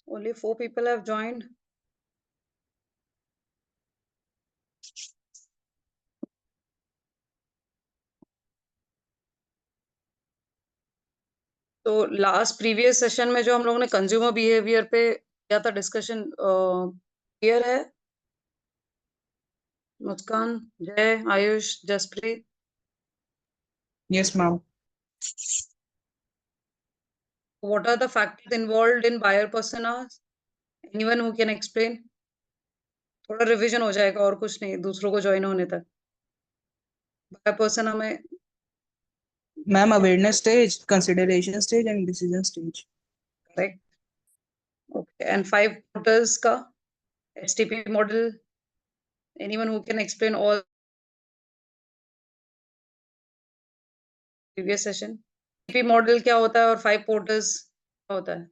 Only 4 people have joined. तो last previous session में जो हम लोगों ने कंज्यूमर बिहेवियर पे किया था डिस्कशन, क्लियर है? Muskan, Jai, Ayush, Jaspreet? Yes, ma'am. What are the factors involved in buyer personas? Anyone who can explain? थोड़ा रिवीजन हो जाएगा और कुछ नहीं, दूसरों को ज्वाइन होने तक। बायर पर्सना में Ma'am, awareness stage, consideration stage, and decision stage. Correct, okay. And 5 quarters का STP model, anyone who can explain all previous session? STP model क्या होता है और 5 quarters क्या होता है,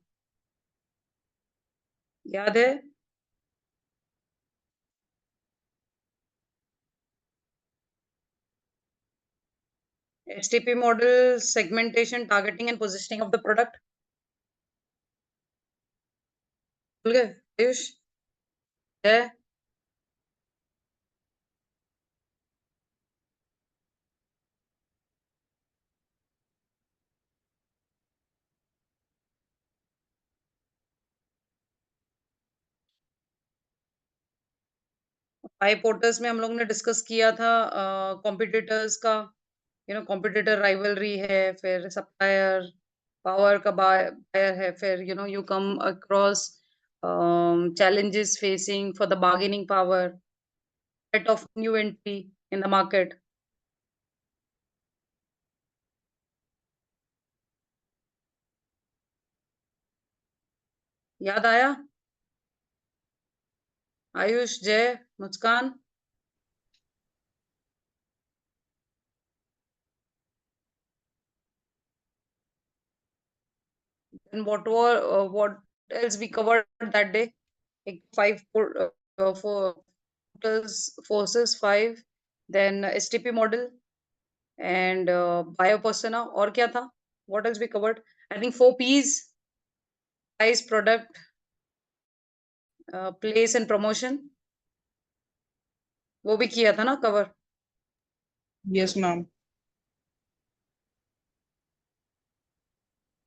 याद है? STP model, segmentation, targeting and positioning of the product. भूल गए आयुष? है? फाइव पोर्टर्स में हम लोग ने डिस्कस किया था कॉम्पिटिटर्स का, कॉम्पिटिटर राइवलरी है, फिर सप्लायर पावर का बायर है, फिर you come across challenges facing for the bargaining power, threat of new entry in the market. याद आया? आयुष, जय, मुस्कान? And what else we covered that day? Like 5 forces, 5, then STP model and bio persona. और क्या था? What else we covered? I think 4 P's: price, product, place and promotion. वो भी किया था ना कवर? Yes, ma'am.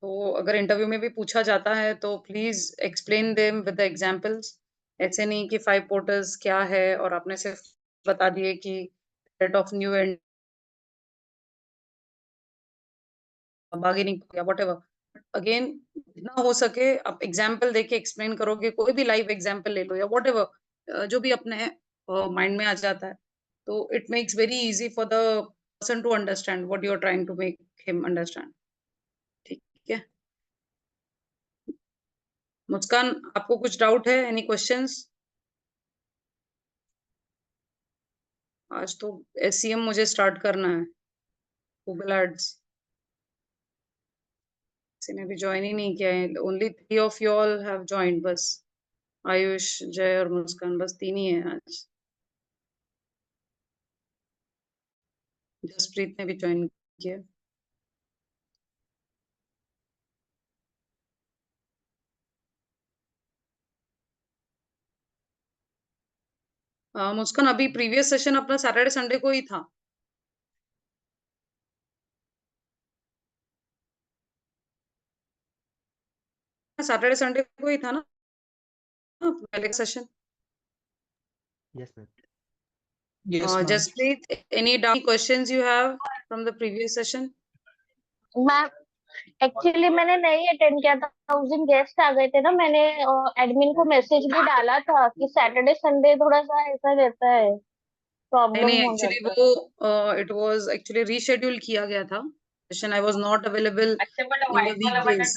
तो अगर इंटरव्यू में भी पूछा जाता है तो please explain them with the examples. ऐसे नहीं कि 5 पोर्टर्स क्या है और आपने सिर्फ बता दिए कि rate of new and bargaining या व्हाटएवर। अगेन जितना हो सके आप एग्जांपल देके एक्सप्लेन करोगे, कोई भी लाइव एग्जांपल ले लो या व्हाटएवर जो भी अपने माइंड में आ जाता है, तो it makes very easy for the person to understand what you are trying to make him understand. ठीक है मुस्कान, आपको कुछ डाउट है? Any questions? आज तो SCM मुझे स्टार्ट करना है, गूगल एड्स। किसी ने भी ज्वाइन ही नहीं किया है, only 3 of you all have joined बस। आयुष, जय और मुस्कान, बस 3 ही है आज। जसप्रीत ने भी ज्वाइन किया। मुस्कान, अभी प्रीवियस सेशन अपना सैटरडे संडे को ही था। सैटरडे संडे को ही था ना पहले session? Yes, ma'am. Yes, ma'am. Jaspreet, any doubt questions you have from the previous session? Ma'am actually मैंने नहीं अटेंड किया था, उस दिन गेस्ट आ गए थे ना, मैंने एडमिन को मैसेज भी डाला था कि सैटरडे संडे थोड़ा सा ऐसा रहता है, प्रॉब्लम नहीं, हो एक्चुअली जाता है। वो इट वाज एक्चुअली रीशेड्यूल किया गया था session. I was not available in the weekdays,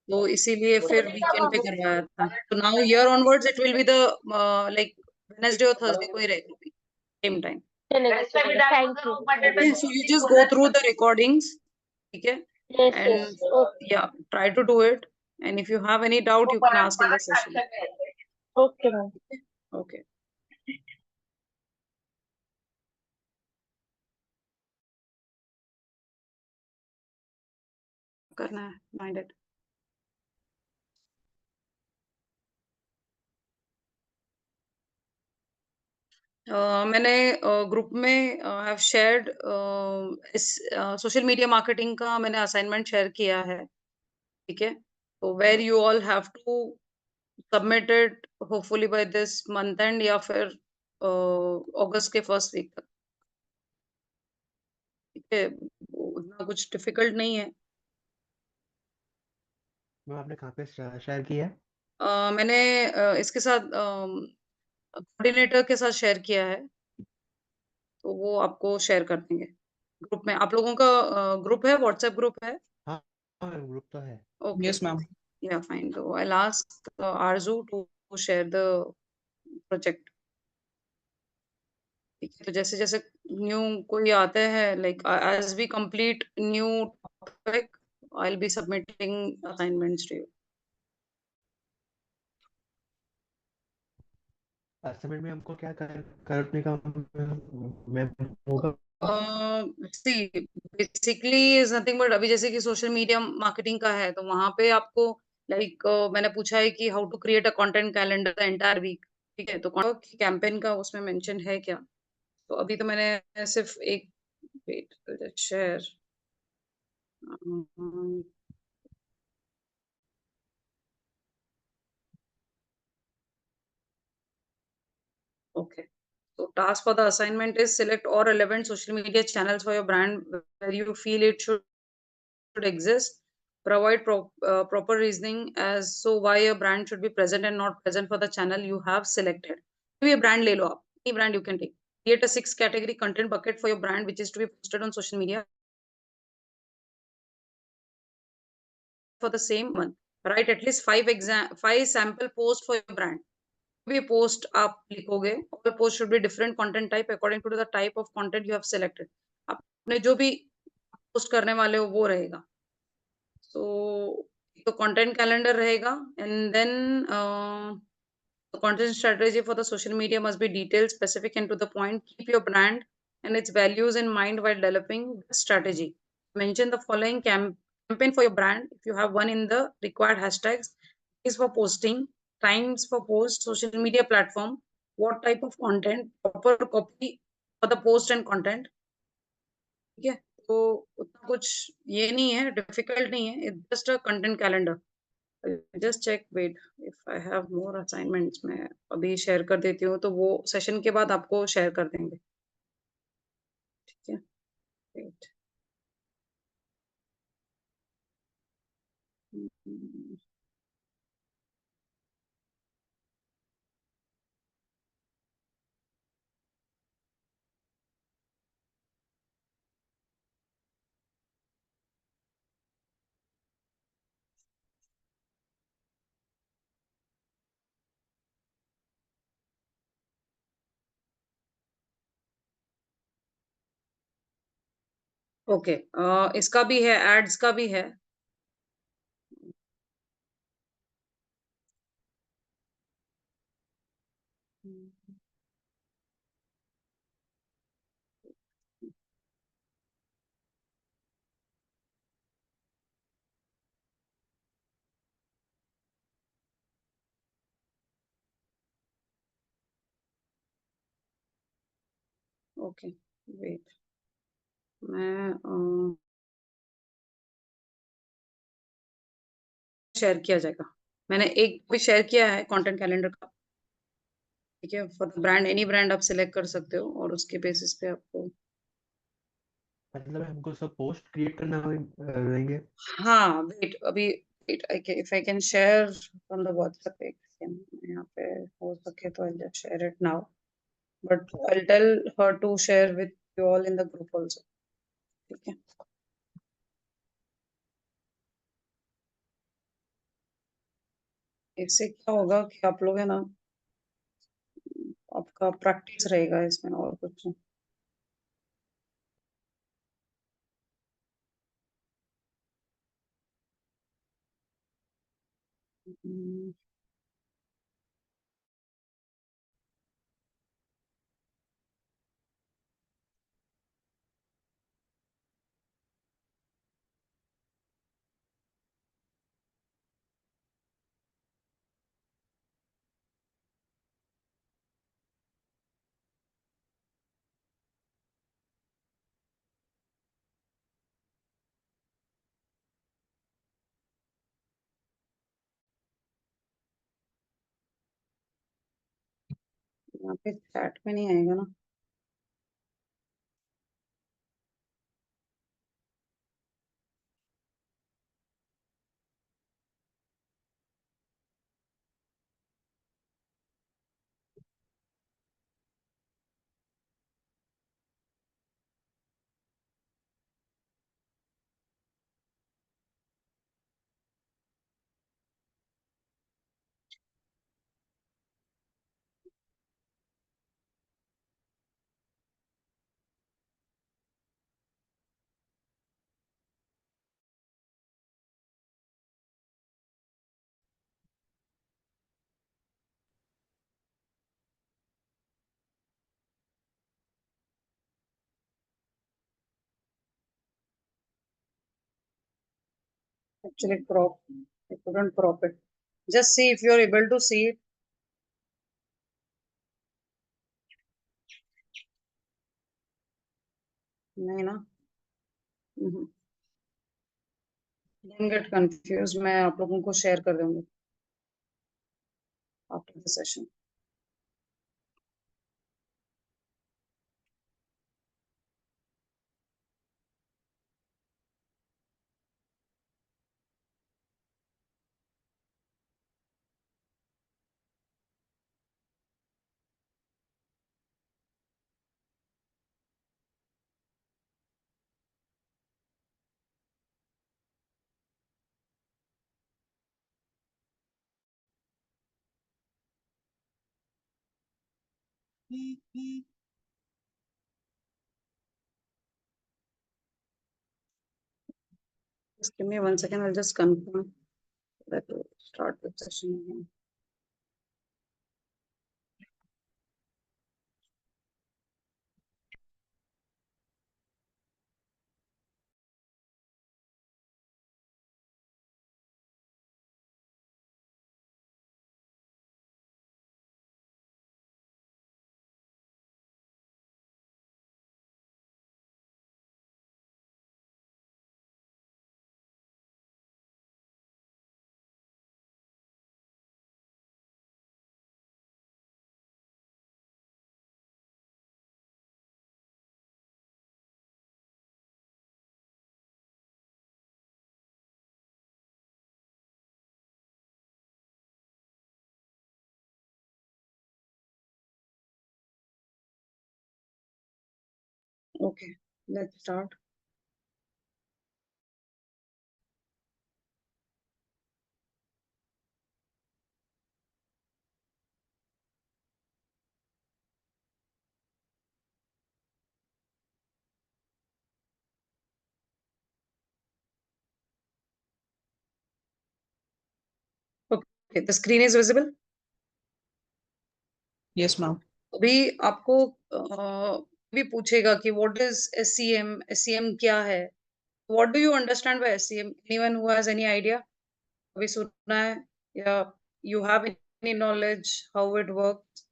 तो इसीलिए फिर वीकेंड पे करवाया था। तो now year onwards it will be the like Wednesday और थर्सडे को ही रहेगा सेम टाइम। चलेगा, thank you. So you just go through the recordings, ठीक है? यस एंड यस, या try to do it, and if you have any doubt you can ask in the session. Okay ma'am. Okay, करना है minded. मैंने group में have shared इस social media marketing का मैंने असाइनमेंट शेयर किया है, ठीक है? तो where you all have to submit it hopefully by this month end या फिर अगस्त के फर्स्ट वीक तक, ठीक है? उतना कुछ डिफिकल्ट नहीं है। मैम आपने कहाँ पे शेयर किया है? मैंने इसके साथ कोऑर्डिनेटर के साथ शेयर किया है, तो वो आपको शेयर कर देंगे ग्रुप में। आप लोगों का ग्रुप है, व्हाट्सएप ग्रुप है? हाँ हाँ ग्रुप तो है। Okay, Yes, ma'am. या फाइन। तो I will ask Arzoo to share the project, ठीक है? तो जैसे-जैसे न्यू कोई आते हैं, like as we complete new topic, I will be submitting assignments to you. Assignment में हमको क्या करने का मैम होगा? See basically is nothing but अभी जैसे कि सोशल मीडिया मार्केटिंग का है, तो वहां पे आपको लाइक मैंने पूछा है कि how to create a content calendar the entire week, ठीक है? तो कैंपेन का उसमें मेंशन है क्या? तो अभी तो मैंने सिर्फ एक wait share okay. So task for the assignment is select all relevant social media channels for your brand where you feel it should exist. Provide proper reasoning as so why a brand should be present and not present for the channel you have selected. कोई भी brand ले लो आप, any brand you can take. Create a 6 category content bucket for your brand which is to be posted on social media for the same month. Write at least 5 sample posts for your brand. भी post आप लिखोगे, all post should be different content type according to the type of content you have selected. आपने जो भी post करने वाले हो वो रहेगा। सो तो कंटेंट कैलेंडर रहेगा and then the content strategy for the social media must be detailed, specific, and to the point. Keep your brand and its values in mind while developing the strategy. Mention the following campaign for your brand. If you have one in the required hashtags, is for posting, times for post, social media platform, what type of content, proper copy for the post and content. ठीक है? तो उतना कुछ ये नहीं है, difficult नहीं है, it's just a content calendar. Just check wait if I have more assignments, मैं अभी शेयर कर देती हूँ, तो वो सेशन के बाद आपको शेयर कर देंगे, ठीक है? वेट। ओके, इसका भी है, एड्स का भी है। ओके, वेट, मैं शेयर किया जाएगा। मैंने एक भी शेयर किया है कंटेंट कैलेंडर का, ठीक है? For the brand, any brand आप सिलेक्ट कर सकते हो और उसके बेसिस पे आपको। मतलब हमको सब पोस्ट क्रिएट करना रहेंगे? हाँ, वेट अभी, wait, if I can share on the WhatsApp, एक सेकंड, यहाँ पे हो सके तो I just share it now, but I tell her to share with you all in the group also, ठीक है? इससे क्या होगा कि आप लोग है ना, आपका प्रैक्टिस रहेगा इसमें और कुछ नहीं। हम्म, यहाँ पे चैट में नहीं आएगा ना। Actually, I couldn't crop it. Just see if you're able to see it. नहीं ना। Don't get confused. मैं आप लोगों को शेयर कर दूंगी after the session. Just give me 1 second. I'll just confirm that to start the session again. Okay, let's start. Okay, the screen is visible. Yes, ma'am. अभी आपको भी पूछेगा कि what is SCM? SCM क्या है? What do you understand by SCM? Anyone who has any idea? अभी सुना है या you have any knowledge how it works?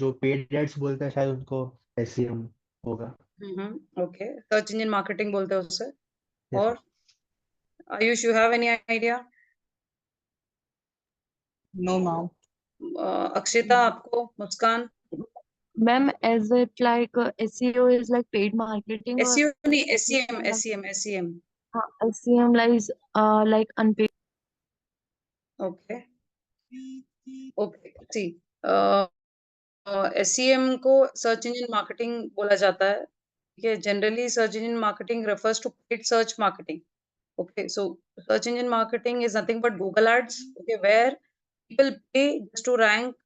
जो पेड एड्स बोलते हैं शायद उनको एसईएम होगा। ओके, सर्च इंजन मार्केटिंग बोलते हैं उससे। Yes, और Ayush, you have any idea? No, ma'am. Akshita, आपको? मुस्कान? Ma'am, is it like SEO is like paid marketing or SEO नहीं, SEM. SEM like unpaid? Okay. See, SEM को सर्च इंजन मार्केटिंग बोला जाता है। ठीक है, generally search engine marketing refers to paid search marketing. Okay, so search engine marketing is nothing but Google ads. Okay, where people pay just to rank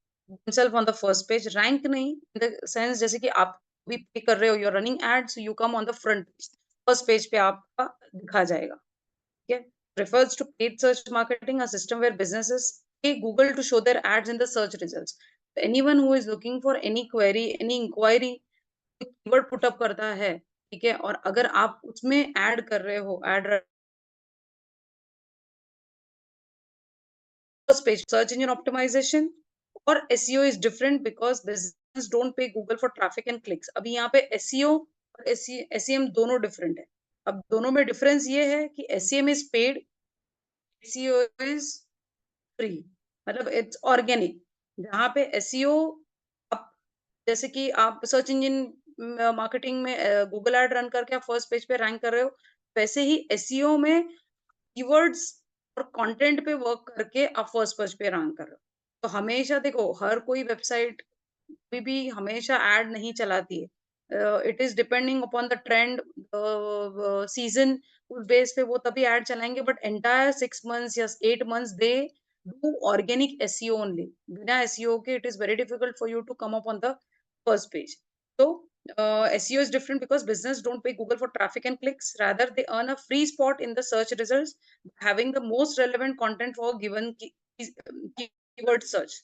themselves on the first page. Rank नहीं, in the sense जैसे कि आप भी pay कर रहे हो, you're running ads, so you come on the front page. First page पे आपका दिखा जाएगा। Okay, refers to paid search marketing, a system where businesses pay Google to show their ads in the search results. Anyone who is looking for any query, any inquiry, keyword put up करता है, ठीक है, और अगर आप उसमें add कर रहे हो, add first page search engine optimization or SEO is different because business don't pay Google for traffic and clicks. अभी यहाँ पे SEO और SEM दोनों different है। अब दोनों में difference ये है कि SEM is paid, SEO is free, मतलब it's organic. जहाँ पे एसईओ आप जैसे कि आप सर्च इंजन मार्केटिंग में गूगल ऐड रन करके आप फर्स्ट पेज पे रैंक कर रहे हो, वैसे ही एसईओ में कीवर्ड्स और कंटेंट पे वर्क करके आप फर्स्ट पेज पे रैंक कर रहे हो। तो हमेशा देखो, हर कोई वेबसाइट कभी भी हमेशा ऐड नहीं चलाती है। It is depending upon the trend, season, उस बेस पे वो तभी ऐड चलाएंगे, बट एंटायर 6 मंथ्स या 8 months they do organic SEO only. बिना एसईओ के it is very difficult for you to come up on the first page. तो SEO is different because business don't pay Google for traffic and clicks. Rather, they earn a free spot in the search results, having the most relevant content for given keyword search.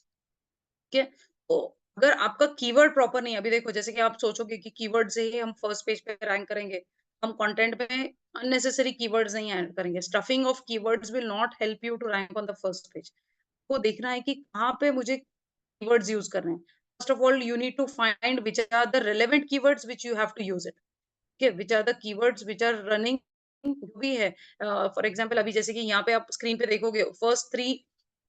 ठीक है, तो अगर आपका keyword proper नहीं है, अभी देखो जैसे कि आप सोचोगे कि कीवर्ड से ही हम फर्स्ट पेज पे रैंक करेंगे, हम कंटेंट में अननेसेसरी कीवर्ड्स नहीं ऐड करेंगे। Stuffing of keywords will not help you to rank on the first page. को देखना है कि कहाँ पे मुझे कीवर्ड्स यूज करने हैं। First of all you need to find which are the relevant keywords which you have to use it. ठीक है, which are the keywords which are running जो भी है। फॉर एग्जाम्पल अभी जैसे कि यहाँ पे आप स्क्रीन पे देखोगे फर्स्ट 3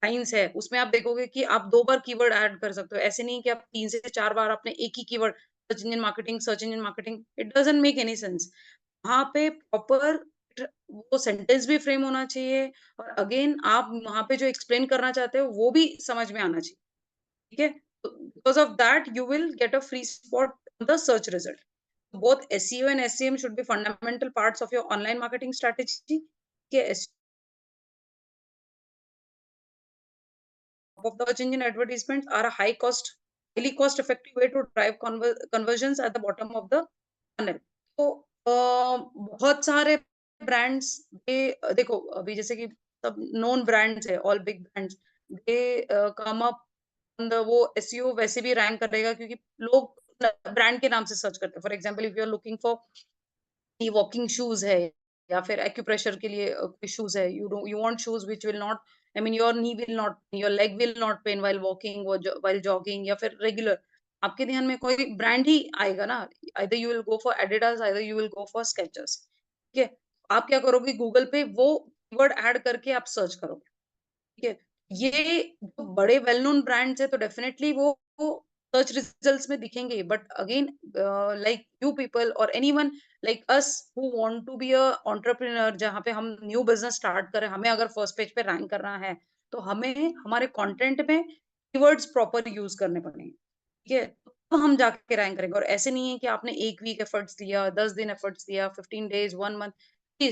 लाइन्स है, उसमें आप देखोगे कि आप 2 बार कीवर्ड ऐड कर सकते हो। ऐसे नहीं कि आप 3 से 4 बार आपने एक ही keyword search engine marketing, it doesn't make any sense. वहां पे प्रॉपर वो सेंटेंस भी फ्रेम होना चाहिए, और अगेन आप वहां पे जो एक्सप्लेन करना चाहते हो वो भी समझ में आना चाहिए। ठीक है, because of that you will get a free spot on the search result. Both SEO and SEM should be fundamental parts of your online marketing strategy. Okay, of the search engine advertisements are a highly cost effective way to drive conversions at the bottom of the funnel. तो बहुत सारे brands देखो अभी जैसे कि सब known brands है, all big brands, दे come up वो एसईओ वैसे भी रैंक करेगा क्योंकि लोग ब्रांड के नाम से सर्च करते हैं। For example if you are looking for walking shoes है, या फिर एक्यूप्रेशर के लिए कोई शूज है, you want shoes which will not, I mean your knee will not, your leg will not pain while walking, while jogging, या फिर regular, आपके ध्यान में कोई ब्रांड ही आएगा ना। Either you will go for Adidas, either you will go for Skechers. ठीक है, आप क्या करोगे, गूगल पे वो कीवर्ड ऐड करके आप सर्च करोगे। ठीक है, ये जो बड़े वेल नोन ब्रांड्स है तो डेफिनेटली वो सर्च रिजल्ट्स में दिखेंगे, but again like you people और anyone like us who want to be a entrepreneur, जहाँ पे हम न्यू बिजनेस स्टार्ट करें, हमें अगर फर्स्ट पेज पे रैंक करना है तो हमें हमारे कंटेंट में कीवर्ड्स प्रॉपर यूज करने पड़ेंगे। ठीक है, तो हम जाके रैंक करेंगे। और ऐसे नहीं है कि आपने एक वीक एफर्ट्स दिया, 10 दिन एफर्ट्स दिया, 15 days, 1 month,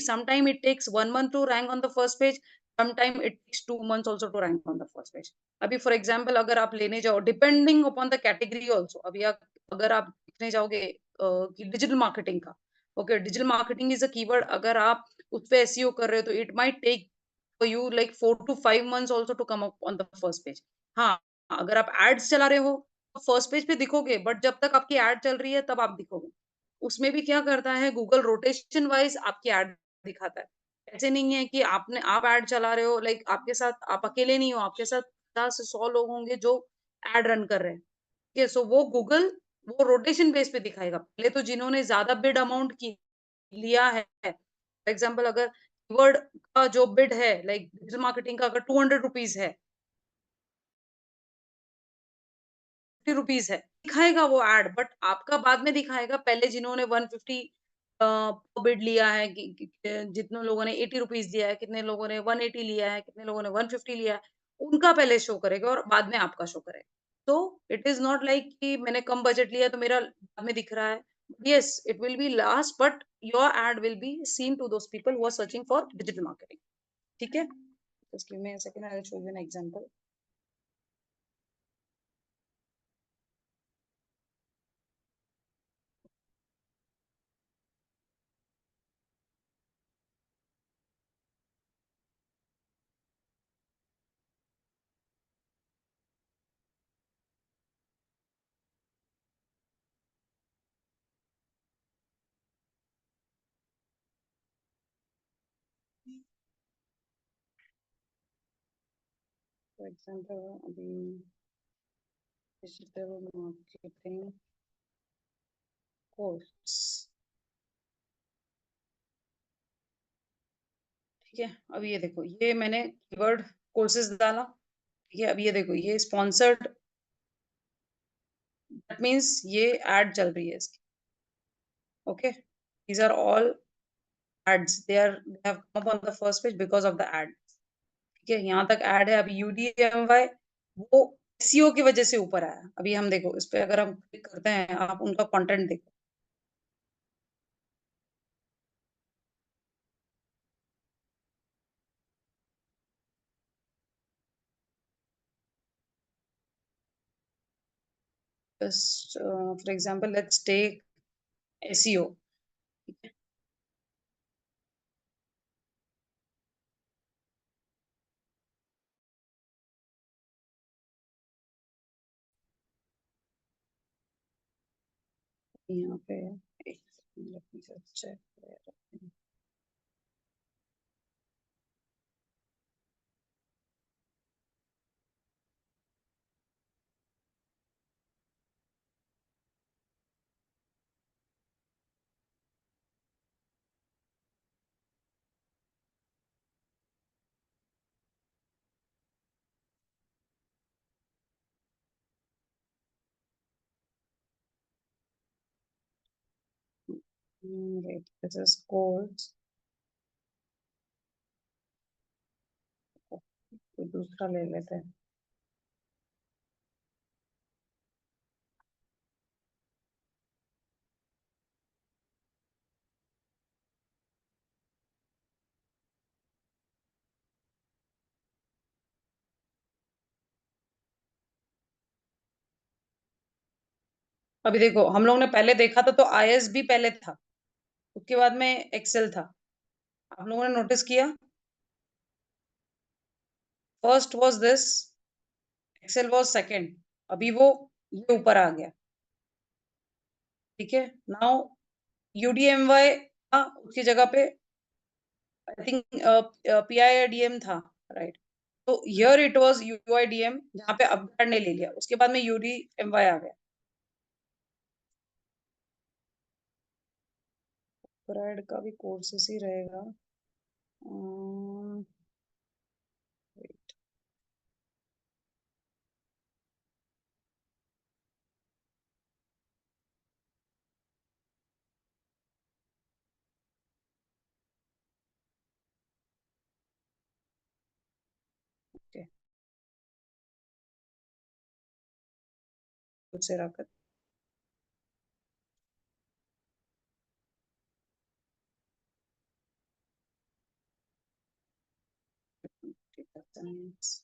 sometime it takes 1 month to rank on the first page, sometime it takes 2 months also to rank on the first page. अभी फॉर एग्जाम्पल अगर आप लेने जाओ, depending upon the category also, अभी अगर आप देखने जाओगे कि डिजिटल मार्केटिंग का, ओके, digital marketing is a keyword, अगर आप उस पे एसईओ कर रहे हो तो it might take for you like 4 to 5 months also to come up on the first page. हाँ, अगर आप एड्स चला रहे हो तो फर्स्ट पेज पे दिखोगे, बट जब तक आपकी एड चल रही है तब आप दिखोगे। उसमें भी क्या करता है गूगल, रोटेशन वाइज आपकी एड दिखाता है। ऐसे नहीं है कि आप एड चला रहे हो, लाइक आपके साथ आप अकेले नहीं हो, आपके साथ 50 से 100 लोग होंगे जो एड रन कर रहे हैं। ठीक है, सो वो गूगल वो रोटेशन बेस पे दिखाएगा। पहले तो जिन्होंने ज्यादा बिड अमाउंट की लिया है, फॉर एग्जाम्पल अगर कीवर्ड का जो बिड है लाइक डिजिटल मार्केटिंग का अगर 200 रुपीज है, ₹50 है, दिखाएगा वो एड, बट आपका बाद में दिखाएगा। पहले जिन्होंने 150 बिड लिया है, जितने लोगों ने 80 रुपीज दिया है, कितने लोगों ने 180 लिया है, कितने लोगों ने 150 लिया है, उनका पहले शो करेगा और बाद में आपका शो करेगा। तो इट इज नॉट लाइक कि मैंने कम बजट लिया तो मेरा बाद में दिख रहा है। Yes, it will be last, but your ad will be seen to those people who are searching for digital marketing. ठीक है, just give me a second, I will show you an example. For example अभी digital marketing course। ठीक है, अब ये देखो, ये मैंने कीवर्ड कोर्सेज डाला। ठीक है, अब ये देखो, ये स्पॉन्सर्ड दैट मीन्स ये एड चल रही है इसकी. Okay, these are all ads, they have come up on the first page because of the ad. ठीक है, यहाँ तक ऐड है. अभी UDMY वो SEO की वजह से ऊपर आया. अभी हम देखो इस पे अगर हम क्लिक करते हैं, आप उनका कंटेंट देखो. Just for example, let's take SEO. यहाँ पे एक let me just check where. Wait, this is codes. कोई दूसरा ले लेते हैं. अभी देखो, हम लोग ने पहले देखा था तो ISB पहले था, उसके बाद में एक्सेल था. आप लोगों ने नोटिस किया, first was this, Excel was second. अभी वो ये ऊपर आ गया. ठीक है, नाउ UDMY था, उसकी जगह पे आई थिंक PIDM था, राइट. तो हियर इट वाज UIDM, जहाँ पे अपग्रेड ने ले लिया, उसके बाद में UDMY आ गया. अपग्रेड का भी कोर्सेस ही रहेगा. wait. Okay. कुछ से रखा. data science.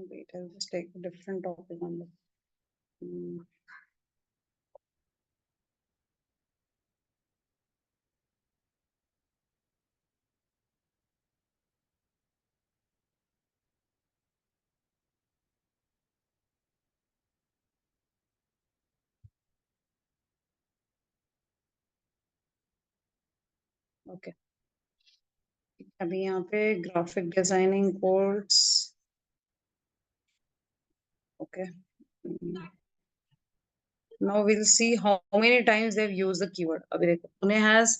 Wait, I'll just take a different topic on this. Okay, अभी यहाँ पे graphic designing course. Okay, now we'll see how many times they've used the keyword. अभी देखो, Pune has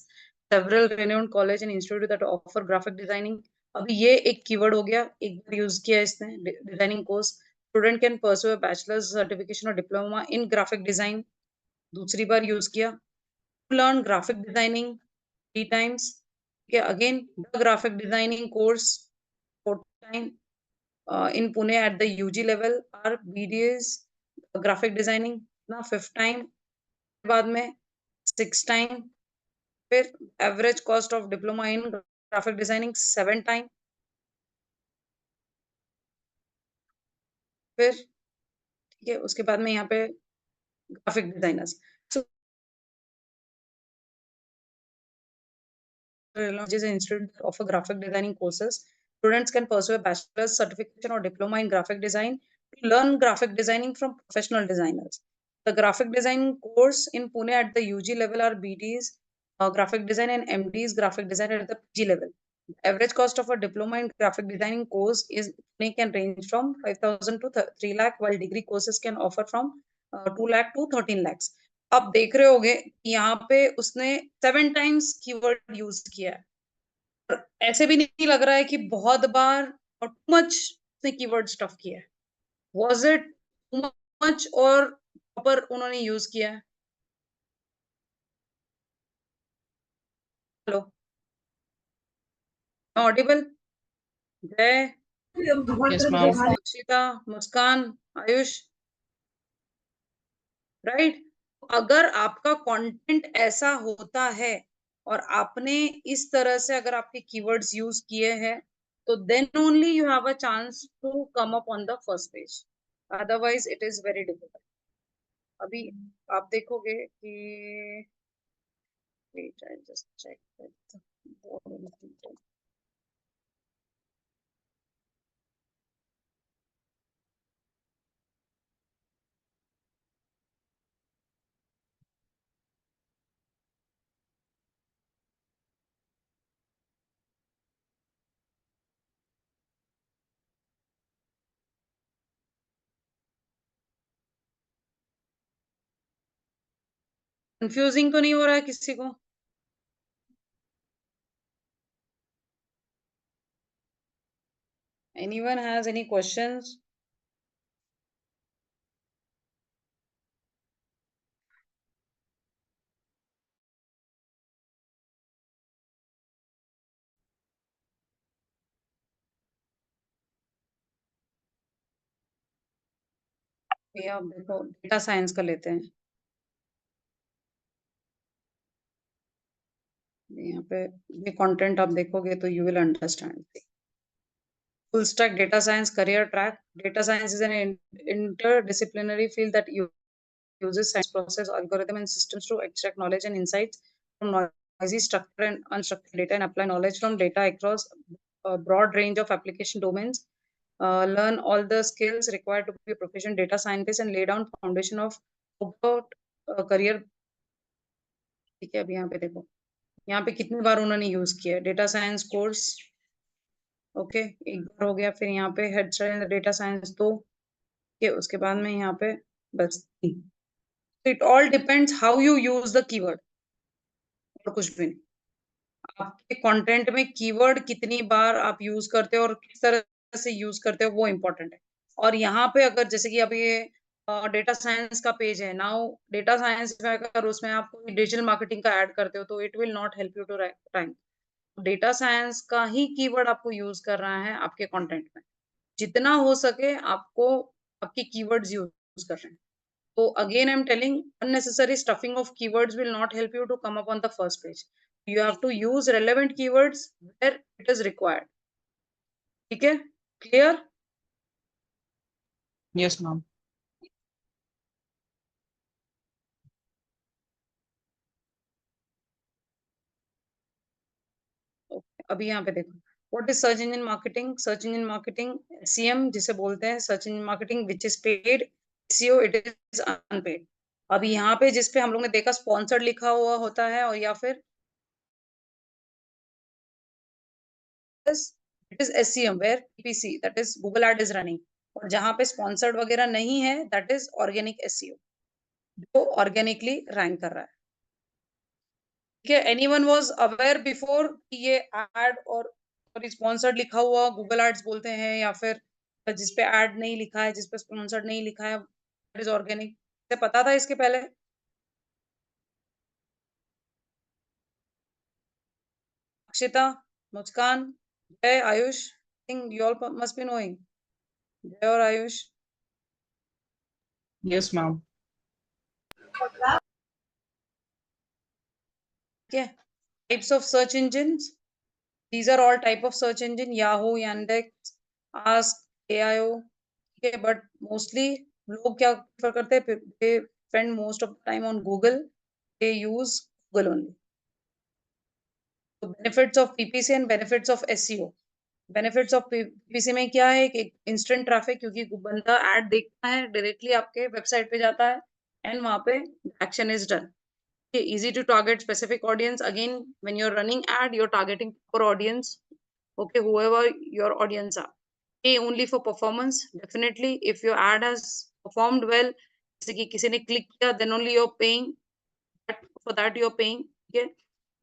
several renowned college and institute that offer graphic designing. अभी ये एक keyword हो गया, एक बार यूज किया इसने. Designing course, student can pursue a bachelors certification और डिप्लोमा इन ग्राफिक डिजाइन. दूसरी बार यूज किया. Learn graphic designing 3 times. Okay, again the graphic designing course 4th time in Pune at the UG level are BDS graphic designing ना 5th time. बाद में 6th time. फिर average cost of diploma in graphic designing 7th time. फिर ठीक है, उसके बाद में यहाँ पे graphic designers. So is an institute that offer graphic designing courses. Students can pursue a bachelor's certification or diploma in graphic design to learn graphic designing from professional designers. The graphic design course in Pune at the UG level are BTs graphic design and MD's graphic design at the PG level. Average cost of a diploma in graphic designing course can range from 5,000 to 3 lakh, while degree courses can offer from 2 lakh to 13 lakhs. आप देख रहे होगे यहाँ पे उसने 7 times keyword use किया है, और ऐसे भी नहीं लग रहा है कि बहुत बार और टू मच उसने कीवर्ड स्टफ किया है. Was it too much और प्रॉपर उन्होंने यूज किया है? Hello, Audible? जय, Yes, ma'am. अक्षिता, मुस्कान, आयुष, राइट? अगर आपका कंटेंट ऐसा होता है और आपने इस तरह से अगर आपके कीवर्ड्स यूज किए हैं, तो then only you have a chance to come up on the first page, otherwise it is very difficult. अभी आप देखोगे कि wait, I'll just check with the board in detail. Confusing तो नहीं हो रहा है किसी को? Anyone has any questions? ये आप देखो, डेटा साइंस का लेते हैं. यहाँ पे ये कंटेंट आप देखोगे तो you will understand. Full stack data science career track. Data science is an interdisciplinary field that uses science, process, algorithm, and systems to extract knowledge and insights from noisy, structured, and unstructured data and apply knowledge from data across a broad range of application domains. Learn all the skills required to be a proficient data scientist and lay down foundation of career. ठीक है, अभी यहाँ पे देखो, यहाँ पे कितनी बार उन्होंने यूज किया डेटा साइंस कोर्स. ओके, एक बार हो गया. फिर यहाँ पे हेड स्टार्ट डेटा साइंस 2 के, उसके बाद में यहाँ पे बस 3. It all depends how you use the keyword, और कुछ भी नहीं. आपके कंटेंट में कीवर्ड कितनी बार आप यूज करते हो और किस तरह से यूज करते हो, वो इम्पोर्टेंट है. और यहाँ पे अगर जैसे कि अभी ये डेटा साइंस का पेज है, नाउ डेटा साइंस में अगर उसमें आप कोई डिजिटल मार्केटिंग का ऐड करते हो तो it will not help you to rank. Data science का ही कीवर्ड आपको यूज कर रहा है आपके कंटेंट में. जितना हो सके आपको आपके कीवर्ड्स यूज कर रहे हैं. So again, I'm telling, unnecessary stuffing of keywords will not help you to come up on the first page. You have to use relevant keywords where it is required. ठीक है? Clear? Yes, ma'am. Okay. अभी यहाँ पे देखो, what is search engine marketing? Search engine marketing, SEM जिसे बोलते हैं, search engine marketing which is paid, SEO it is unpaid. अभी यहाँ पे जिस पे हम लोग ने देखा स्पॉन्सर्ड लिखा हुआ होता है, और या फिर it is SEM where PPC that is Google ad is running, और जहाँ पे स्पॉन्सर्ड वगैरह नहीं है that is organic SEO, जो ऑर्गेनिकली रैंक कर रहा है. ठीक है? एनीवन वाज अवेयर बिफोर कि ये एड और स्पॉन्सर्ड लिखा हुआ गूगल एड्स बोलते हैं, या फिर जिस पे एड नहीं लिखा है, जिस पे स्पॉन्सर्ड नहीं लिखा है, इट इज ऑर्गेनिक, से पता था इसके पहले? अक्षिता, मुस्कान, Jai, Ayush, think you all must be knowing. जय और Ayush. Yes, ma'am. Okay, types of search engines. These are all type of search engine: Yahoo, Yandex, Ask, AIO. Okay, but mostly लोग क्या prefer करते हैं? They spend most of the time on Google. They use Google only. So benefits of PPC and benefits of SEO. Benefits of PPC में क्या है? एक instant traffic, क्योंकि बंदा ad देखता है, directly आपके वेबसाइट पे जाता है, and वहां पे action is done. easy to target specific audience. Again, when you're running ad, you're targeting proper audience. Okay, whoever your audience are. Pay only for performance. Definitely, if your ad has performed well, जैसे कि किसी ने click किया, then only you're paying. For that you're paying. Okay.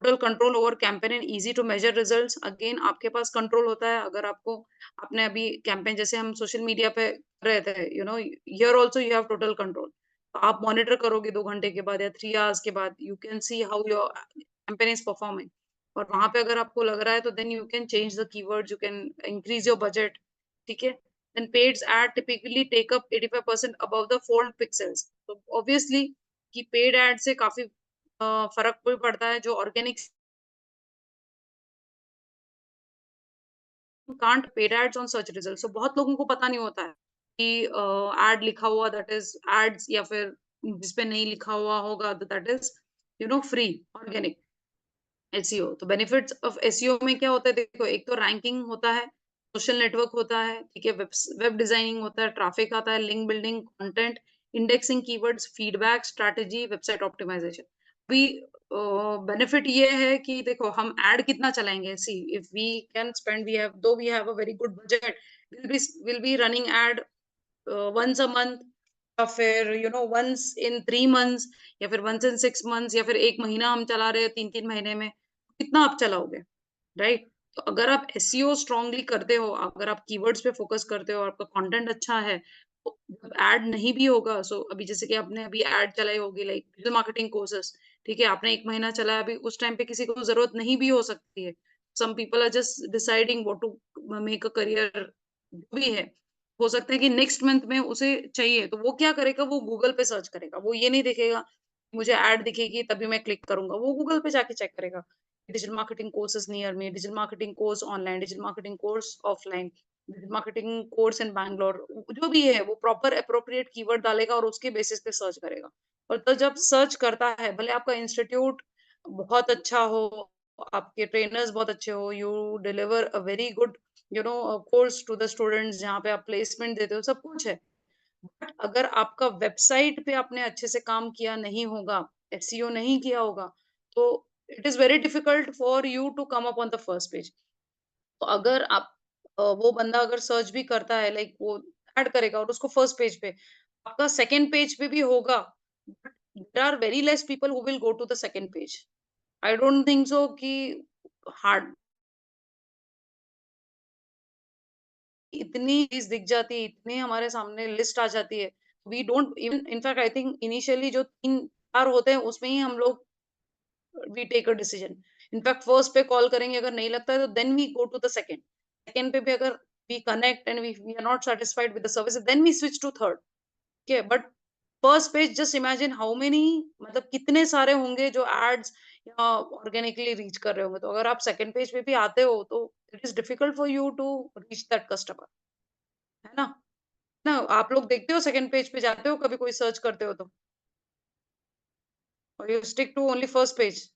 Total control over campaign and easy to measure results. Again, आपके पास control होता है. अगर आपको आपने अभी campaign जैसे हम social media पे कर रहे थे, you know, here also you have total control. आप मॉनिटर करोगे 2 घंटे के बाद या 3 hours के बाद, you can see how your campaign is performing, और वहां पे अगर आपको लग रहा है तो then you can change the keywords, you can increase your budget. ठीक है. Then paid ad typically take up 85% above the fold pixels. तो ऑब्वियसली कि पेड एड से काफी फर्क भी पड़ता है. जो organic can't paid ads on search result. So बहुत लोगों को पता नहीं होता है कि एड लिखा हुआ दैट इज एड्स, या फिर जिसपे नहीं लिखा हुआ होगा that is free organic SEO. तो बेनिफिट्स ऑफ एसईओ में क्या होता है, देखो, एक तो रैंकिंग होता है, सोशल नेटवर्क होता है, ठीक है, वेब डिजाइनिंग होता है, ट्रैफिक आता है, link building, content, indexing, keywords, feedback, strategy, website optimization. अभी बेनिफिट ये है कि देखो हम ऐड कितना चलाएंगे. See if we can spend, we have a very good budget, will be running ad once a month, या फिर वंस इन 3 months, या फिर वंस इन 6 months, या फिर 1 महीना हम चला रहे हैं 3-3 महीने में, कितना आप चलाओगे, राइट? तो अगर आप एसईओ स्ट्रांगली करते हो, अगर आप कीवर्ड्स पे फोकस करते हो, आपका कंटेंट अच्छा है, तो ऐड नहीं भी होगा. सो अभी जैसे कि आपने अभी ऐड चलाई होगी लाइक डिजिटल मार्केटिंग कोर्सेस, ठीक है, आपने 1 महीना चलाया, अभी उस टाइम पे किसी को जरूरत नहीं भी हो सकती है. Some people are just deciding what to make a career, जो भी है. हो सकता है कि नेक्स्ट मंथ में उसे चाहिए, तो वो क्या करेगा, वो गूगल पे सर्च करेगा. वो ये नहीं देखेगा मुझे ऐड दिखेगी तभी मैं क्लिक करूंगा, वो गूगल पे जाके चेक करेगा digital marketing courses near me, digital marketing course online, digital marketing course offline, digital marketing course in Bangalore, जो भी है वो प्रॉपर अप्रोप्रिएट कीवर्ड डालेगा और उसके बेसिस पे सर्च करेगा. और तो जब सर्च करता है, भले आपका इंस्टीट्यूट बहुत अच्छा हो, आपके ट्रेनर्स बहुत अच्छे हो, you deliver a very good course to the students, जहाँ पे आप प्लेसमेंट देते हो, सब कुछ है, बट अगर आपका वेबसाइट पे आपने अच्छे से काम किया नहीं होगा, एसईओ नहीं किया होगा, तो it is very difficult for you to come up on the first page. तो अगर आप वो बंदा अगर सर्च भी करता है, लाइक वो ऐड करेगा और उसको फर्स्ट पेज पे, आपका सेकंड पेज पे भी होगा, but there are very less people who will go to the second page. I don't think so कि हार्ड इतनी चीज दिख जाती है, इतने हमारे सामने लिस्ट आ जाती है, we don't even, in fact I think initially जो 3-4 होते हैं उसमें ही हम लोग we take a decision. In fact first पे कॉल करेंगे, अगर नहीं लगता है तो then we go to the second. Second पे भी अगर we connect and we are not satisfied with the service, then we switch to third. ठीक है, but first page just imagine how many, मतलब कितने सारे होंगे जो एड्स या ऑर्गेनिकली रीच कर रहे होंगे. तो अगर आप सेकंड पेज पे भी आते हो तो it is difficult for you to reach that customer, है ना? ना आप लोग देखते हो सेकंड पेज पे जाते हो कभी कोई सर्च करते हो तो, और you stick to only first page.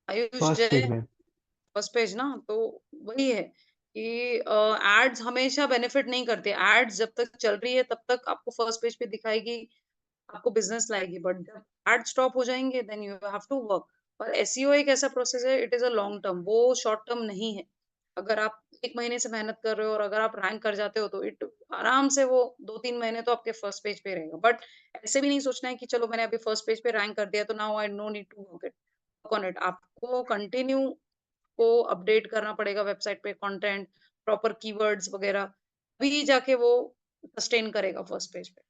Ayush first page जय, में। फर्स्ट पेज ना, तो वही है कि एड्स हमेशा बेनिफिट नहीं करते. एड्स जब तक चल रही है तब तक आपको फर्स्ट पेज पे दिखाएगी, आपको बिजनेस लाएगी, बट जब एड स्टॉप हो जाएंगे then you have to work. और एसईओ एक ऐसा प्रोसेस है, it is a long term, वो शॉर्ट टर्म नहीं है. अगर आप 1 महीने से मेहनत कर रहे हो और अगर आप रैंक कर जाते हो तो इट आराम से वो 2-3 महीने तो आपके फर्स्ट पेज पे रहेगा. बट ऐसे भी नहीं सोचना है कि चलो मैंने अभी फर्स्ट पेज पे रैंक कर दिया तो now I no need to work on it. आपको कंटिन्यू को अपडेट करना पड़ेगा वेबसाइट पे, कंटेंट, प्रॉपर कीवर्ड्स वगैरह, तभी जाके वो सस्टेन करेगा फर्स्ट पेज पे.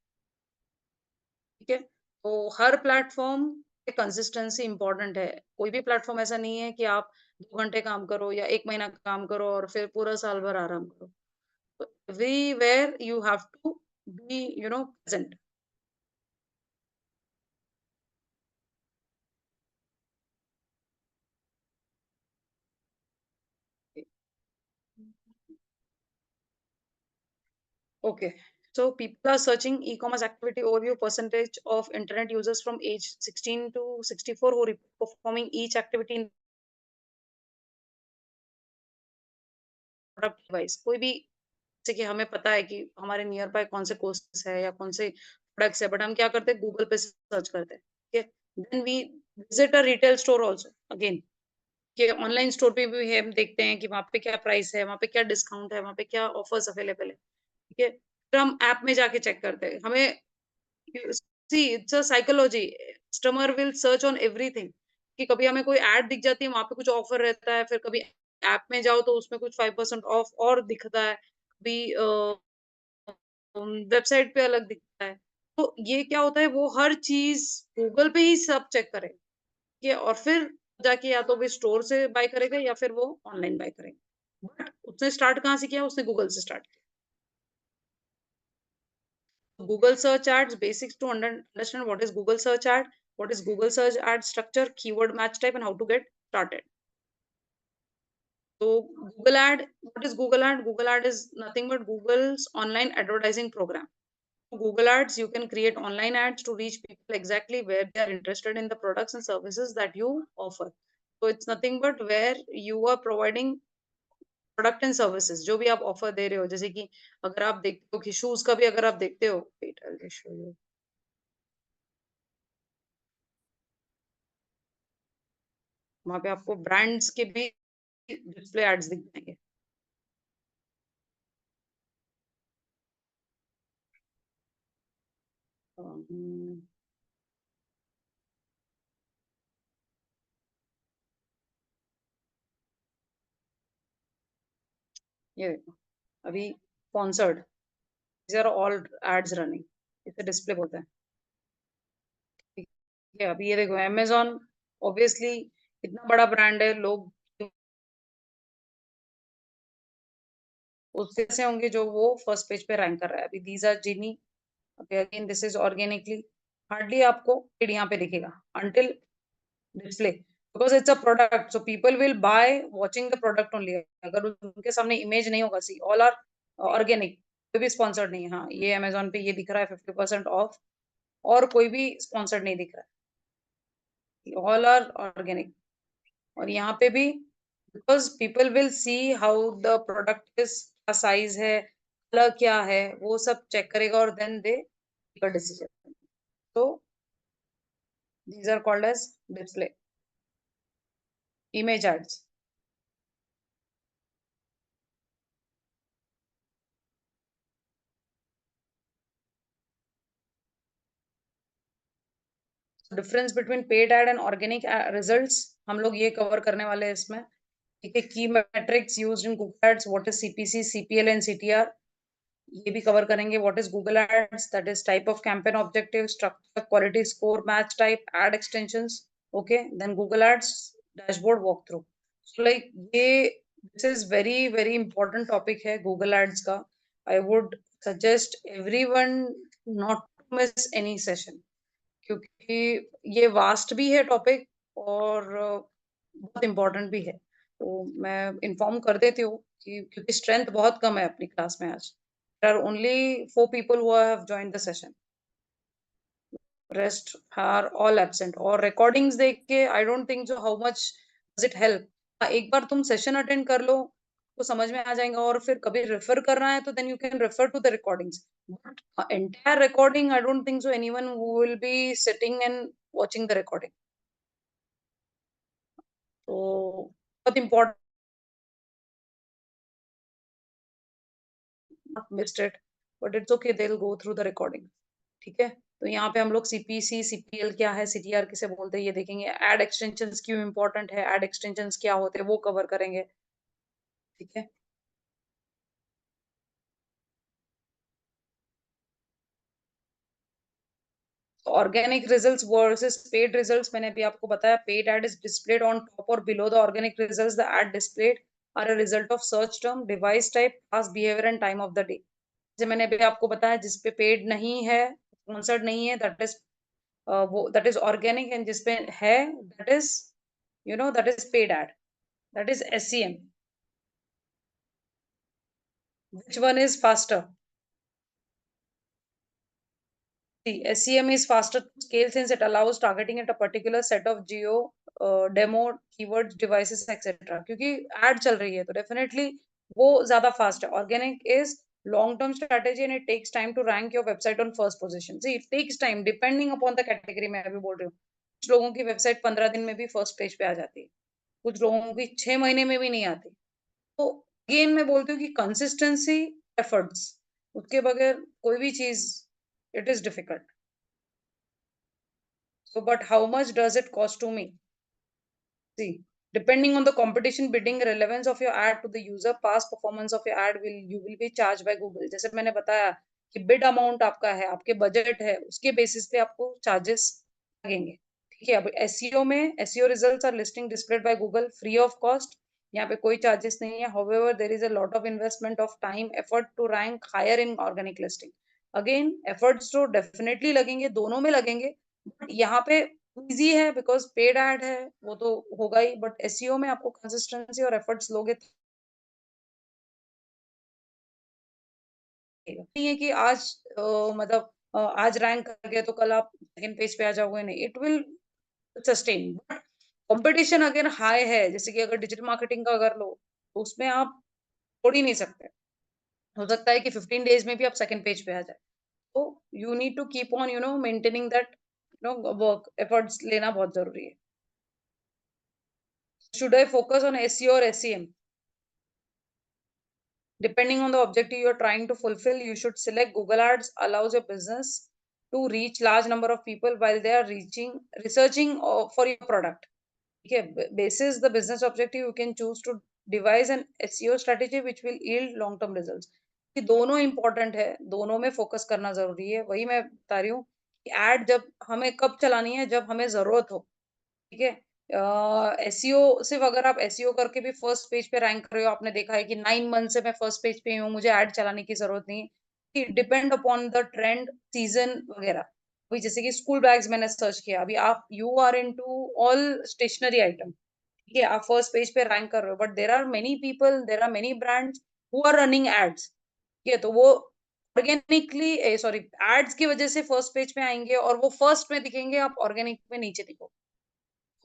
ठीक है. तो हर प्लेटफॉर्म पे कंसिस्टेंसी इंपॉर्टेंट है. कोई भी प्लेटफॉर्म ऐसा नहीं है कि आप 2 घंटे काम करो या 1 महीना काम करो और फिर पूरा साल भर आराम करो. तो everywhere you have to be present. Okay. So people are searching e-commerce activity overview, percentage of internet users from age 16 to 64 who report performing each activity in product device. कोई भी, जैसे कि हमें पता है कि हमारे नियर बाय कौन से कोर्सेस है या कौन से प्रोडक्ट्स है, बट हम क्या करते हैं, गूगल पे सर्च करते हैं, ठीक है। Then we visit a retail store also again, कि ऑनलाइन स्टोर पे भी हम देखते हैं कि वहाँ पे क्या प्राइस है, वहाँ पे क्या डिस्काउंट है, वहाँ पे क्या ऑफर्स अवेलेबल है, ठीक है। फिर हम ऐप में जाके चेक करते हैं। हमें see it's a psychology, customer will search on everything, कि कभी हमें कोई ऐड दिख जाती है, वहां पे कुछ ऑफर रहता है, फिर कभी ऐप में जाओ तो उसमें कुछ 5% ऑफ और दिखता है, कभी वेबसाइट पे अलग दिखता है। तो ये क्या होता है, वो हर चीज गूगल पे ही सब चेक करे, ये और फिर जाके या तो भी स्टोर से बाय करेगा या फिर वो ऑनलाइन बाय करेगा। बट उसने स्टार्ट कहाँ से किया, उसने गूगल से स्टार्ट किया। Google search ads, basics to understand what is Google search ad, what is Google search ad structure, keyword match type, and how to get started. So Google ad, what is Google ad? Google ad is nothing but Google's online advertising program. Google ads, you can create online ads to reach people exactly where they are interested in the products and services that you offer. So it's nothing but where you are providing product and services, जो भी आप offer दे रहे हो। जैसे कि अगर आप देखते हो कि शूज का भी अगर आप देखते हो, wait, I'll just show you. वहां पे आपको ब्रांड्स के भी डिस्प्ले एड्स दिख जाएंगे। अम, ये देखो, अभी sponsored, these are all ads running, इसे डिस्प्ले बोलते हैं, ठीक है। अभी ये देखो अमेजोन, ऑब्वियसली इतना बड़ा ब्रांड है, लोग उससे से होंगे जो वो फर्स्ट पेज पे रैंक कर रहा है। अभी दीज आर जिनी, अभी again this is organically, hardly आपको एड यहाँ पे दिखेगा until display, because it's a product, so people will by watching the product only. अगर उनके सामने इमेज नहीं होगा, सी ऑल आर ऑर्गेनिक, कोई भी स्पॉन्सर्ड नहीं है। हाँ, ये अमेजोन पे ये दिख रहा है 50% ऑफ, और कोई भी स्पॉन्सर्ड नहीं दिख रहा है, ऑल आर ऑर्गेनिक। और यहाँ पे भी because people will see how the product is, क्या साइज है, कलर क्या है, वो सब चेक करेगा और then they take a decision. तो these are called as display image ads. Difference between paid ad and organic results हम लोग ये कवर करने वाले हैं इसमें, ठीक है। Key metrics used in Google ads, what is CPC, CPL and CTR, ये भी कवर करेंगे। What is Google ads, that is type of campaign objective, structure, quality score, match type, ad extensions, okay. Then Google ads dashboard walk through. So like ये this is very very important topic है Google ads का। I would suggest everyone not to miss any session, क्योंकि ये vast भी है topic और बहुत important भी है। तो मैं इन्फॉर्म कर देती हूँ कि क्योंकि स्ट्रेंथ बहुत कम है अपनी क्लास में आज, there are only 4 people who have joined the session, rest are all absent। और रिकॉर्डिंग्स देख के आई don't think so how much does it help. एक बार तुम सेशन अटेंड कर लो तो समझ में आ जाएगा, और फिर कभी रेफर करना है तो then you can refer to the recordings, but entire recording I don't think so anyone who will be sitting and watching the recording। तो बहुत important, missed it, but it's okay, they'll go through the recording, ठीक है। तो यहाँ पे हम लोग CPC, CPL क्या है, सीटीआर किसे बोलते हैं ये देखेंगे। एड एक्सटेंशंस क्यों इंपॉर्टेंट है, एड एक्सटेंशंस क्या होते हैं वो कवर करेंगे, ठीक है। Organic results versus paid results, मैंने अभी आपको बताया, paid ad is displayed on top और below the organic results, the ad displayed are a result of search term, device type, past behaviour and time of the day. जैसे मैंने अभी आपको बताया, जिसपे पेड नहीं है, स्पॉन्सर्ड नहीं है, दैट इज वो दैट इज ऑर्गेनिक, एंड जिसपे है that is that is paid ad, that is SEM। Which one is faster? See, SEM is faster to scale since it allows targeting at a particular set of geo, demo, keywords, devices, etc. क्योंकि ad चल रही है तो definitely वो ज्यादा fast है। Organic is long term strategy and it takes time to rank your website on first position. See, it takes time depending upon the category. मैं अभी बोल रही हूँ, कुछ लोगों की वेबसाइट 15 दिन में भी फर्स्ट पेज पे आ जाती है, कुछ लोगों की 6 महीने में भी नहीं आती. तो अगेन मैं बोलती हूँ कि कंसिस्टेंसी, एफर्ट्स, उसके बगैर कोई भी चीज, it is difficult. So, but how much does it cost to me? See, depending on the competition bidding relevance of your ad to the user, past performance of your ad you will be charged by Google. जैसे मैंने बताया कि bid amount आपका है, आपके budget है, उसके basis पे आपको चार्जेस लगेंगे. ठीक है. अब एसईओ में SEO results are listing displayed by Google free of cost. यहाँ पे कोई चार्जेस नहीं है. However, there is a lot of investment of time, effort to rank higher in organic listing. Again, efforts तो डेफिनेटली लगेंगे, दोनों में लगेंगे. यहाँ पे इजी है बिकॉज पेड ऐड है, वो तो होगा ही. बट एसईओ में आपको कंसिस्टेंसी और एफर्ट्स लोगे नहीं है कि आज मतलब आज रैंक कर गए तो कल आप सेकंड पेज पे आ जाओगे, नहीं. It will sustain. But competition अगर हाई है, जैसे कि अगर डिजिटल मार्केटिंग का अगर लो, तो उसमें आप छोड़ ही नहीं सकते. हो सकता है कि 15 डेज में भी आप सेकंड पेज पे आ जाए. तो you need to keep on maintaining that work. Efforts लेना बहुत जरूरी है. Should I focus on SEO or SEM? Depending on the objective you are trying to fulfill, you should select Google Ads allows your business to reach large number of people while they are researching for your product. Okay, basis the business objective, you can choose to devise an SEO strategy which will yield long term results. कि दोनों important है, दोनों में focus करना जरूरी है. वही मैं बता रही हूँ कि ad जब हमें कब चलानी है, जब हमें जरूरत हो. ठीक है. एसईओ सिर्फ अगर आप एसईओ करके भी फर्स्ट पेज पे रैंक कर रहे हो, आपने देखा है कि 9 मंथ से मैं फर्स्ट पेज पे हूँ, मुझे ऐड चलाने की जरूरत नहीं है. Depend upon the trend, season वगैरह. अभी जैसे कि स्कूल बैग्स मैंने सर्च किया, अभी आप you are into all stationery item. ठीक है, आप फर्स्ट पेज पे रैंक कर रहे हो, but there are many people, there are many brands who are running ads. ठीक है, तो वो ऑर्गेनिकली सॉरी एड्स की वजह से फर्स्ट पेज पे आएंगे और वो फर्स्ट में दिखेंगे, आप ऑर्गेनिक में नीचे दिखो.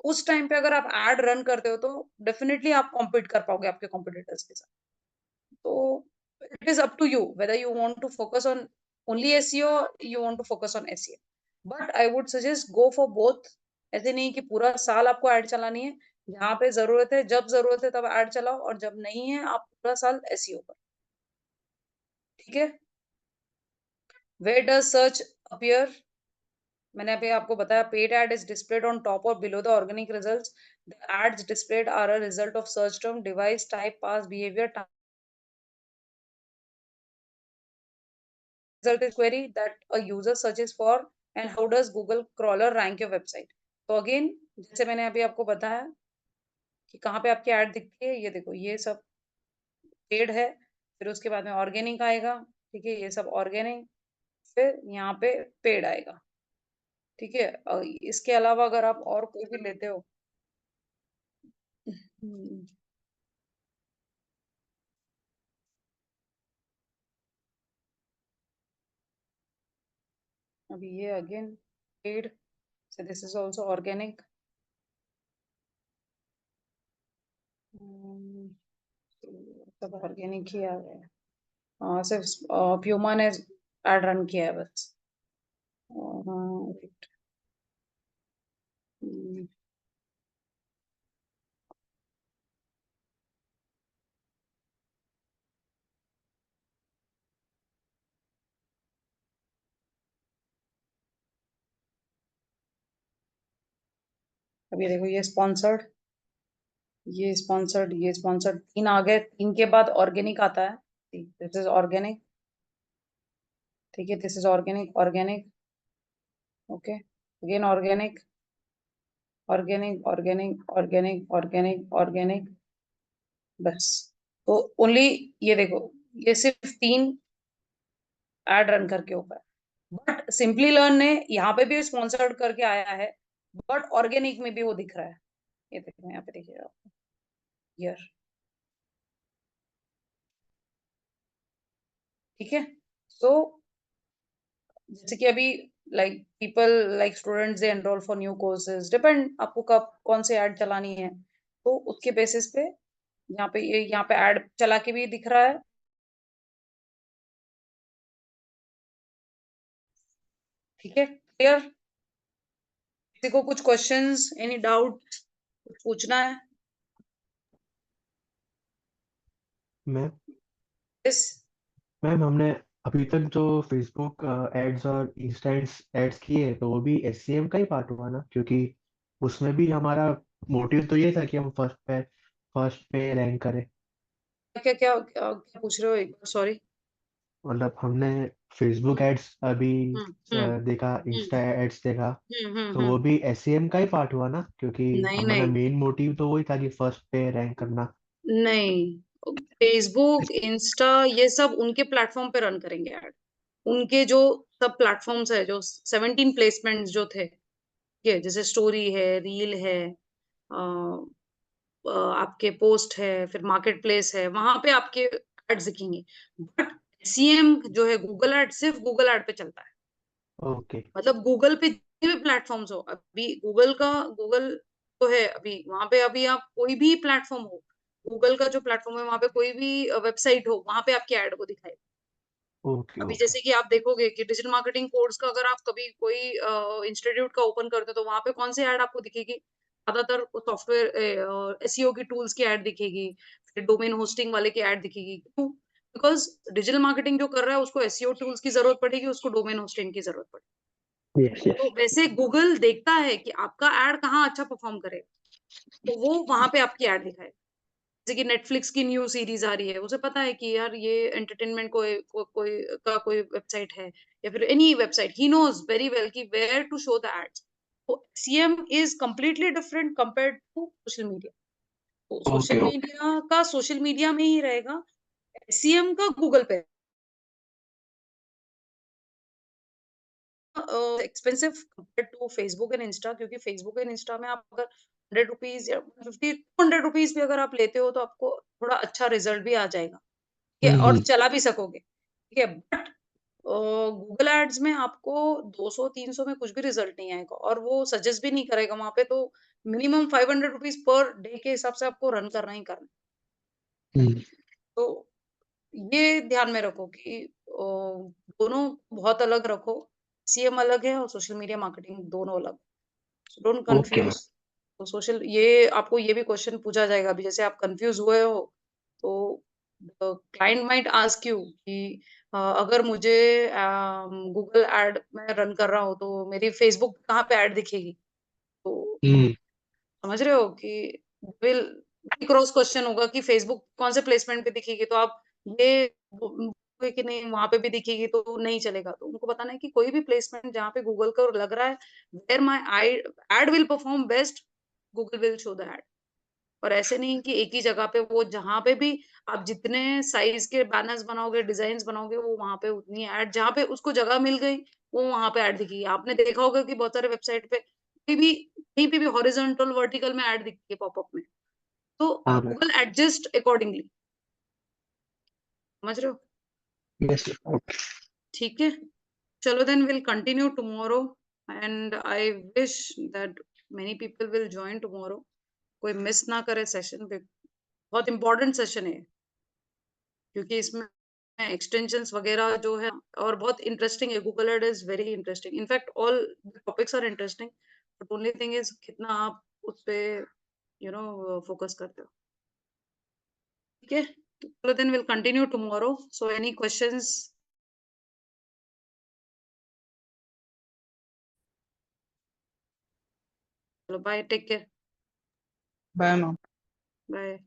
उस टाइम पे अगर आप एड रन करते हो तो डेफिनेटली आप कॉम्पीट कर पाओगे आपके कॉम्पिटिटर्स के साथ. तो it is up to you whether you want to focus on only SEO, you want to focus on SEO. But I would suggest go for both. ऐसे नहीं कि पूरा साल आपको ऐड चलानी है. जहां पे जरूरत है, जब जरूरत है तब ऐड चलाओ, और जब नहीं है आप पूरा साल एसईओ करो. ठीक है. Where does search appear? मैंने अभी आपको बताया, paid ad is displayed on top और below the organic results. The ads displayed are a result of search term, device type, past behaviour. Result is query that a user searches for, and how does Google crawler rank your website. तो again जैसे मैंने अभी आपको बताया कि कहाँ पे आपकी ऐड दिखती है, ये देखो, ये सब पेड है. फिर उसके बाद में ऑर्गेनिक आएगा. ठीक है, ये सब ऑर्गेनिक. फिर यहाँ पे पेड आएगा. ठीक है. इसके अलावा अगर आप और कोई भी लेते हो, अभी ये again paid, so this is also organic. सब ऑर्गेनिक ही आ गया. सिर्फ प्यूमा ने एड रन किया है बस. wait. अभी देखो, ये स्पॉन्सर्ड, ये स्पॉन्सर्ड, ये स्पॉन्सर्ड, 3 आ गए. 3 के बाद ऑर्गेनिक आता है. This is organic. ठीक है, this is organic, organic. Okay, again organic, organic, organic, organic, organic, organic. बस. तो ओनली ये देखो, ये सिर्फ 3 एड रन करके ऊपर. बट सिंपली लर्न ने यहाँ पे भी स्पॉन्सर्ड करके आया है, बट ऑर्गेनिक में भी वो दिख रहा है. ये देखो, यहाँ पे देखिएगा यार. ठीक है. सो जैसे कि अभी like people like students they enrol for new courses, depend आपको कब कौन सी ऐड चलानी है, तो उसके बेसिस पे यहाँ पे ऐड चला के भी दिख रहा है. ठीक है, क्लियर? किसी को कुछ क्वेश्चंस, एनी डाउट, कुछ पूछना है? Ma'am yes. मैम हमने अभी तक जो फेसबुक एड्स और इंस्टा एड्स किए तो वो भी एससीएम का ही पार्ट हुआ ना, क्योंकि उसमें भी हमारा मोटिव तो ये था कि हम फर्स्ट पे रैंक करें। क्या क्या क्या, क्या पूछ रहे हो, एक बार सॉरी। मतलब हमने फेसबुक एड्स अभी हम्म देखा, हम्म इंस्टा एड्स देखा, तो वो हम्म। भी एससीएम का ही पार्ट हुआ ना, क्योंकि नहीं हमारा नहीं मेन मोटिव तो वही था कि फर्स्ट पे रैंक करना। नहीं, फेसबुक, इंस्टा, ये सब उनके प्लेटफॉर्म पे रन करेंगे ऐड। उनके जो सब प्लेटफॉर्म्स है, जो 17 प्लेसमेंट्स जो थे, ये जैसे स्टोरी है, रील है, आपके पोस्ट है, फिर मार्केट प्लेस है, वहां पे आपके एड्स दिखेंगे। बट सीएम जो है गूगल एड, सिर्फ गूगल एड पे चलता है। ओके मतलब गूगल पे जितने भी प्लेटफॉर्म्स हो, अभी गूगल तो है, अभी वहां पे अभी आप कोई भी प्लेटफॉर्म हो, गूगल का जो प्लेटफॉर्म है वहां पे कोई भी वेबसाइट हो, वहां पे आपके ऐड को दिखाएगा। ओके अभी ओके जैसे कि आप देखोगे कि डिजिटल मार्केटिंग कोर्स का अगर आप कभी कोई इंस्टीट्यूट का ओपन करते हो, तो वहां पे कौन सी ऐड आपको दिखेगी? ज्यादातर सॉफ्टवेयर एसईओ की टूल्स की ऐड दिखेगी, फिर डोमेन होस्टिंग वाले की ऐड दिखेगी। क्यों? बिकॉज डिजिटल मार्केटिंग जो कर रहा है उसको एसईओ टूल्स की जरूरत पड़ेगी, उसको डोमेन होस्टिंग की जरूरत पड़ेगी। यस यस तो वैसे गूगल देखता है कि आपका ऐड कहाँ अच्छा परफॉर्म करेगा, तो वो वहां पे आपकी ऐड दिखाएगा। जैसे कि नेटफ्लिक्स की न्यू सीरीज आ रही है, उसे पता है कि यार ये एंटरटेनमेंट कोई वेबसाइट है, या फिर any website, he knows very well कि where to show the ads. तो CM is completely different compared to social media. तो ओके सोशल ओके मीडिया का सोशल मीडिया में ही रहेगा, सीएम का गूगल पे। Expensive compare to Facebook and Insta, क्योंकि फेसबुक एंड इंस्टा में आप अगर 100 रुपीज या 50 200 रुपीज भी अगर आप लेते हो, तो आपको थोड़ा अच्छा रिजल्ट भी आ जाएगा, ठीक है, और हम्म चला भी सकोगे, ठीक है। बट गूगल एड्स में आपको 200 300 में कुछ भी रिजल्ट नहीं आएगा, और वो सजेस्ट भी नहीं करेगा वहां पे। तो मिनिमम 500 रुपीज पर डे के हिसाब से आपको रन करना ही करना है। हम्म तो ये ध्यान में रखो कि दोनों बहुत अलग रखो। सीएम अलग है और सोशल मीडिया मार्केटिंग दोनों अलग। Don't okay confuse. तो सोशल, ये आपको ये भी क्वेश्चन पूछा जाएगा अभी, जैसे आप कंफ्यूज हुए हो, तो क्लाइंट माइट आस्क यू कि अगर मुझे गूगल एड में रन कर रहा हूँ, तो मेरी फेसबुक कहाँ पे ऐड दिखेगी? तो हम्म समझ रहे हो कि विल क्रॉस क्वेश्चन होगा कि फेसबुक कौन से प्लेसमेंट पे दिखेगी, तो आप ये बोलोगे कि नहीं वहां पे भी दिखेगी, तो नहीं चलेगा। तो उनको बताना है कि कोई भी प्लेसमेंट जहाँ पे गूगल को लग रहा है where my ad will perform best, Google will show the ad. और ऐसे नहीं कि एक ही जगह पे, वो जहां पे भी आप जितने साइज के बैनर्स बनाओगे, डिजाइन बनाओगे, वो वहां पे उतनी ऐड, जहां पे उसको जगह मिल गई, वो वहां पे ऐड दिखेगी। आपने देखा होगा कि बहुत सारे वेबसाइट पे कहीं पे भी हॉरिजॉन्टल वर्टिकल में ऐड दिखती है पॉपअप में। तो हाँ मैम गूगल एडजस्ट अकॉर्डिंगली। समझ रहे हो? यस ओके ठीक है, चलो then will continue tomorrow, and I wish that many people will join tomorrow. कोई मिस ना करे सेशन पे, बहुत इंपॉर्टेंट सेशन है, क्योंकि इसमें एक्सटेंशंस वगैरह जो है, और बहुत इंटरेस्टिंग है। Google ad is very interesting, in fact all topics are interesting, but only thing is कितना आप उस पे फोकस करते हो। ठीक है, चलो then will continue tomorrow. So any questions? चलो bye, take care, bye ma'am. Bye.